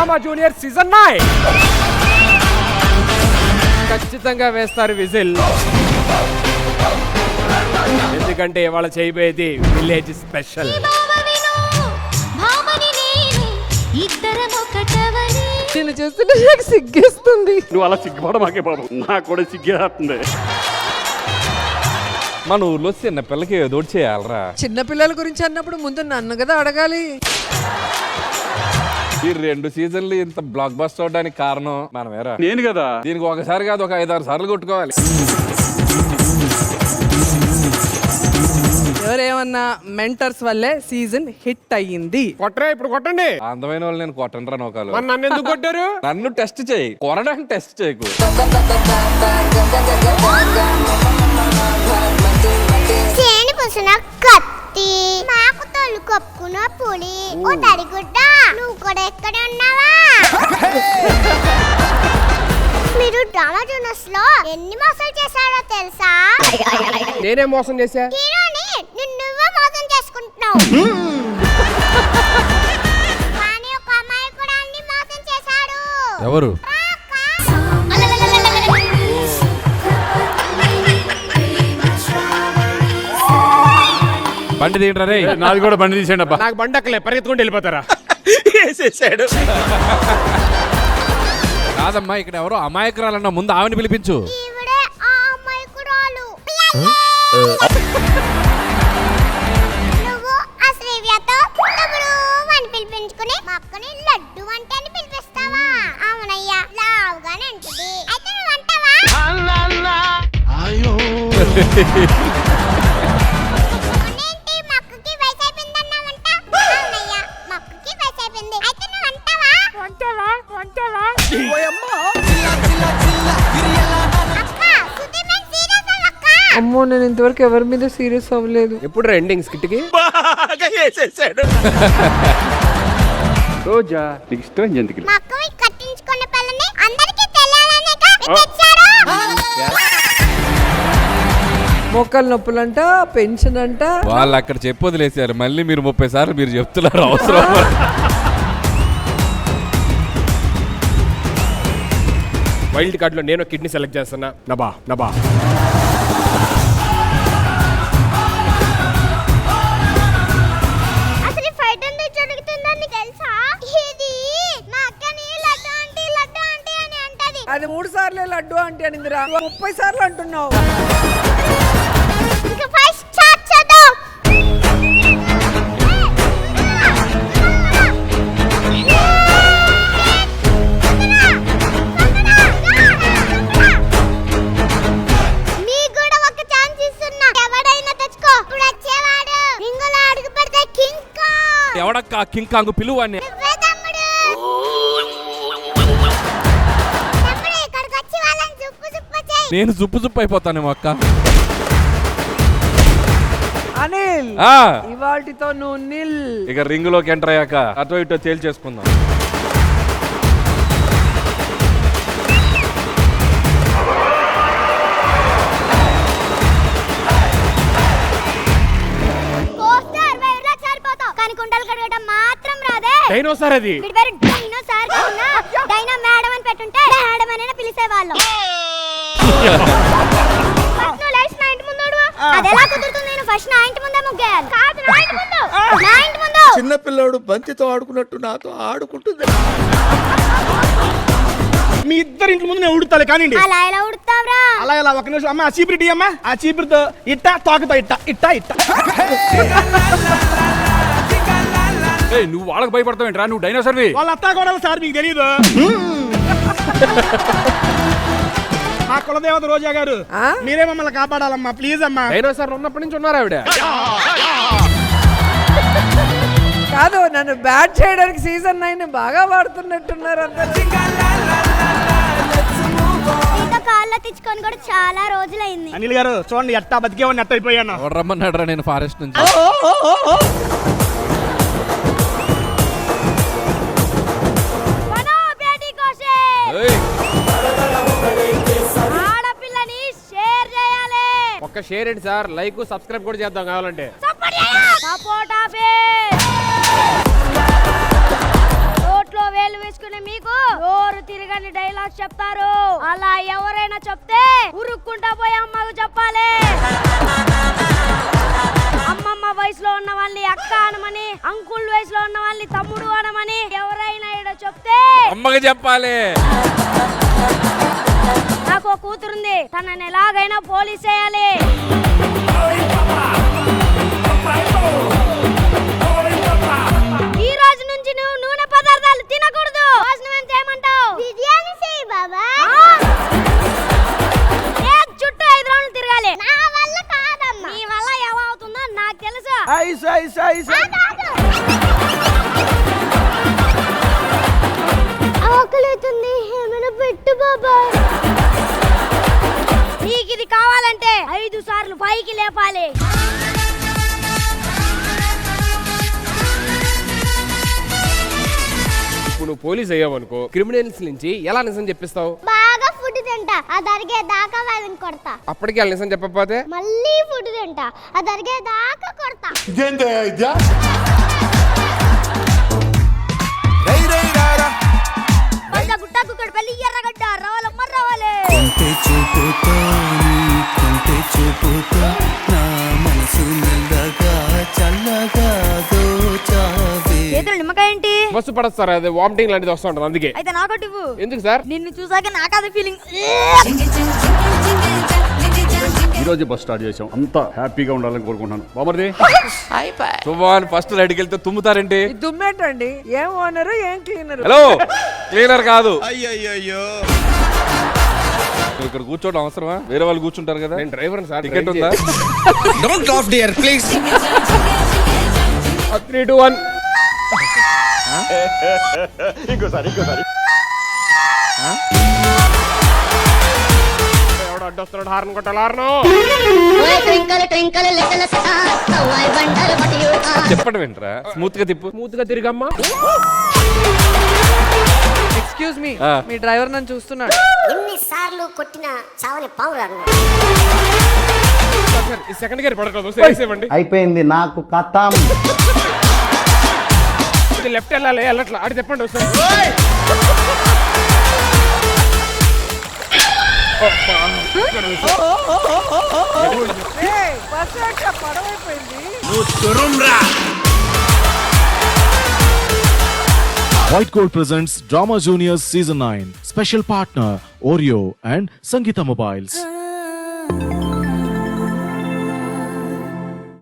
Drama junior season 9 ఖచ్చితంగా వేస్తారు whistle. ఎందుకంటే ఇవాళ చేయబోయేది విలేజ్ స్పెషల్. నేను చూస్తుంటే నాకు సిగ్గేస్తుంది. నువ్వు అలా సిగ్గుపడ మాకే బాబు, నాకు కూడా సిగ్గేస్తుంది. మన ఊర్లో చిన్న పిల్లకి ఏదో చేయాలరా. చిన్న పిల్లల గురించి అన్నప్పుడు ముందు నన్ను కదా అడగాలి. ఈ 2 సీజన్లు ఇంత బ్లాక్ బస్టర్ అవడానికి కారణం మనమేరా. నేను కదా. దీనికి ఒకసారి కాదు ఒక 5-6 సార్లు కొట్టుకోవాలి. ఎవరేమన్నా మెంటర్స్ వల్లే సీజన్ హిట్ అయ్యింది. కొట్టరా ఇప్పుడు కొట్టండి. అందమైన వాళ్ళు నేను కొట్టండి రా నౌకాలు. నన్ను ఎందుకు కొట్టారు? నన్ను టెస్ట్ చేయి, కొరడానికి టెస్ట్ చేయకు. చేను పుసిన కత్తి, మాకు తొలి కప్పుకున్న పులి, ఓ తడిగుడ్డ నువ్వు కూడా ఎక్కడ ఉన్నావా? మీరు డ్రామా జూనియర్స్ లో ఎన్ని మోసాలు చేశారో తెలుసా? నేనే మోసం చేశా? హీరోని నువ్వే మోసం చేసుకుంటున్నావు. కానీ ఒక అమ్మాయి కూడా అన్ని మోసం చేశాడు. ఎవరు? బండి తీయండి రే. నాది కూడా బండి తీసేయండి అబ్బా. నాకు బండి అక్కలే, పరిగెత్తుకుంటూ వెళ్ళిపోతారా? వేసేసాడు. కాదమ్మా, ఇక్కడ ఎవరో అమాయకురాలన్న, ముందు ఆమెను పిలిపించు. ఈవిడే ఆ అమాయకురాలు. నువ్వు ఆ శ్రీవ్యతో తమ్ముడు అని పిలిపించుకుని మా అక్కని లడ్డు అంటే అని పిలిపిస్తావా? అవునయ్యా, లావుగానే ఉంటుంది. అయితే నువ్వు అంటావా? ఏంటి మా అక్కకి వయసు అయిపోయిందన్నావంట? అవునయ్యా, మా అక్కకి వయసు అయిపోయింది. అయితే నువ్వు అంటావా? అక్క, సుధీ మేము సీరియస్ అక్క. అమ్మో, నేను ఇంతవరకు ఎవరి మీద సీరియస్ అవ్వలేదు. ఎప్పుడు ఎండింగ్ స్కిట్ కి బాగా వేసేసాడు. రోజా నీకు ఇష్టం ఎందుకు? మా అక్కవి కట్టించుకున్న పిల్లని అందరికీ తెలియాలనేగా తెచ్చారు. మోకాలు నొప్పులంట, పెన్షన్ అంట. వాళ్ళు అక్కడ చెప్పి వదిలేసారు, మళ్ళీ మీరు 30 సార్లు మీరు చెప్తున్నారు. అవసరం వైల్డ్ కార్డ్ లో నేను కిడ్నీ సెలెక్ట్ చేస్తున్నా. నబా నబా. అసలు ఈ ఫైట్ ఎందుకు జరుగుతుందని తెలుసా? ఇది మా అక్కని లడ్డు ఆంటీ అని అంటది. అది 3 సార్లే లడ్డు అంటే అనిందిరా, 30 సార్లు అంటున్నావు. ఇంకా ఫైట్ స్టార్ట్ చేద్దాం. మీకు కూడా ఒక ఛాన్స్ ఇస్తున్నా, ఎవడైనా తెచ్చుకో. ఇప్పుడు వచ్చేవాడు రింగులో అడుగు పెడితే కింగ్ కాంగ్. ఎవడక్క కింగ్ కాంగ్ పిలువాన్ని? నువ్వే తమ్ముడు. తమ్ముడు ఇక్కడికి వచ్చి వాళ్ళని జుప్పు చేయి. నేను జుప్పు అయిపోతానేమో అక్క. అనిల్, ఆ, ఇవాటితో నువ్వు నిల్. ఇక రింగ్ లోకి ఎంటర్ అయ్యాక అటో ఇటో తేల్చేసుకుందాం. కోస్టర్ వేర్లా సరిపోతావు, కానీ కుండలు కడగడం మాత్రం రాదే. డైనోసార్ అది. వీడి పేరు డైనోసార్ కాదునా, డైనా మేడం అని పెట్టుంటే మేడం అని పిలిచేవాళ్ళం. ఫస్ట్ నువ్వు లేచి నా ఇంటి ముందు అడుగు. అది ఎలా కుదురుతుంది? నేను ఫస్ట్ నా ఇంటి ముందే ముగ్గేయాలి. కాదు, నా ఇంటి ముందు, నా ఇంటి ముందు. చిన్న పిల్లోడు బంతితో ఆడుకున్నట్టు నాతో ఆడుకుంటుంది. మీ ఇద్దరు ఇంటి ముందు నేను ఉడుతాలి కానీ అలా ఎలా ఉడుతావురా? అలా ఎలా ఒక నిమిషం అమ్మ, ఆ చీపిరి అమ్మ, ఆ చీపిరితో ఇట్ట తోకతో ఇట్ట ఇట్ట ఇట్ట. నువ్వు వాళ్ళకి భయపడతావు ఏంట్రా? నువ్వు డైనోసార్వి. వాళ్ళ అత్తా కూడా సార్ మీకు తెలియదు. మా కులదేవత రోజా గారు, మీరే మమ్మల్ని కాపాడాలమ్మా, ప్లీజ్ అమ్మా. డైనోసార్ ఉన్నప్పటి నుంచి ఉన్నారు ఆవిడ. కాదు, నన్ను బ్యాట్ చేయడానికి సీజన్ 9 బాగా వాడుతున్నట్టున్నారు అందరు. ఇంకా కాళ్ళ తెచ్చుకొని కూడా చాలా రోజులైంది. అనిల్ గారు చూడండి, ఎట్టా బతికేవాడిని ఎట్ట అయిపోయాను. ఎవడు రమ్మన్నాడురా నేను ఫారెస్ట్ నుంచి? ఆడపిల్లని షేర్ చేయాలి. ఒక్క షేర్ ఏంటి సార్, లైక్ సబ్స్క్రైబ్ కూడా చేద్దాం కావాలంటే. సపోర్ట్ ఆఫే. రోట్లో వేలు వేసుకునే ఉరుక్కుంటా పోయి అమ్మకు చెప్పాలి. అమ్మమ్మ వయసులో ఉన్న వాళ్ళని అక్క అనమని, అంకుల్ వయసులో ఉన్న వాళ్ళని తమ్ముడు అనమని ఎవరైనా ఈడ చెప్తే అమ్మకి చెప్పాలి. నాకు ఒక కూతురుంది, తనని ఎలాగైనా పోలీస్ చేయాలి. ఈ రోజు నుంచి నువ్వు నూనె పదార్థాలు తినకూడదు. భోజనం ఏం చేయమంటావు? బిర్యానీ చేయి బాబా. చుట్టూ 5 రౌండ్లు తిరగాలి. నా వల్ల కాదమ్మా. నీ వల్ల ఏమవుతుందో నాకు తెలుసు. Ice ice ice. ఆకలితుంది, ఏమైనా పెట్టు బాబా. నీకు ఇది కావాలంటే 5 సార్లు పైకి లేపాలి. ఇప్పుడు నువ్వు పోలీస్ అయ్యావు అనుకో, క్రిమినల్స్ నుంచి ఎలా నిజం చెప్పిస్తావు? బాగా ఫుడ్ తింటా, అది అరిగే దాకా వాళ్ళని కొడతా. అప్పటికి వాళ్ళు నిజం చెప్పకపోతే మళ్ళీ ఫుడ్ తింటా, అది అరిగే దాకా కొడతా. గుట్ట కుక్కడు పెళ్లి ఎర్రగడ్డ రావాలమ్మ రావాలి. చేతులు నిమ్మకాయ ఏంటి? బస్సు పడదు సార్, అది వామిటింగ్ లాంటిది వస్తూ ఉంటుంది అందుకే. అయితే నాకొట్టి ఇవ్వు. ఎందుకు సార్? నిన్ను చూసాక నాకు అదే ఫీలింగ్. ఈ రోజు బస్ స్టార్ట్ చేసాం, అంతా హ్యాపీగా ఉండాలని కోరుకుంటున్నాను. బామర్ది తువ్వాని ఫస్ట్ అడిగితే తుమ్ముతారేంటి? ఈ దుమ్మేటండి, ఏం ఓనరు ఏం క్లీనరు. హలో, క్లీనర్ కాదు. అయ్యయ్యో నువ్వు ఇక్కడ కూర్చోవడం అవసరమా? వేరే వాళ్ళు కూర్చుంటారు కదా. నేను డ్రైవర్ సార్. టికెట్ ఉందా? Don't laugh dear please. 3, 2, 1. ఇంకోసారి ఎవడు అడ్డొస్తున్నాడు? హార్న్ కొట్టాలి, హార్న్. చెప్పండి వింటరా, స్మూత్ గా తిప్పు. స్మూత్ గా తిరిగమ్మా. ఎక్స్క్యూజ్ మీ, మీ డ్రైవర్ నన్ను చూస్తున్నాడు. ఎన్నిసార్లు కొట్టినా చావని పావు రాను. సార్, ఈ సెకండ్ గేర్ పడకూడదు, సేసేవండి. అయిపోయింది నాకు కథం. ఇది లెఫ్ట్ వెళ్ళాలి, వెళ్ళట్లా. అడి చెప్పండి సార్. బస్సు ఎట్లా పడవైపోయింది. White Gold presents Drama Juniors Season 9. Special partner Oreo and Sangeeta Mobiles.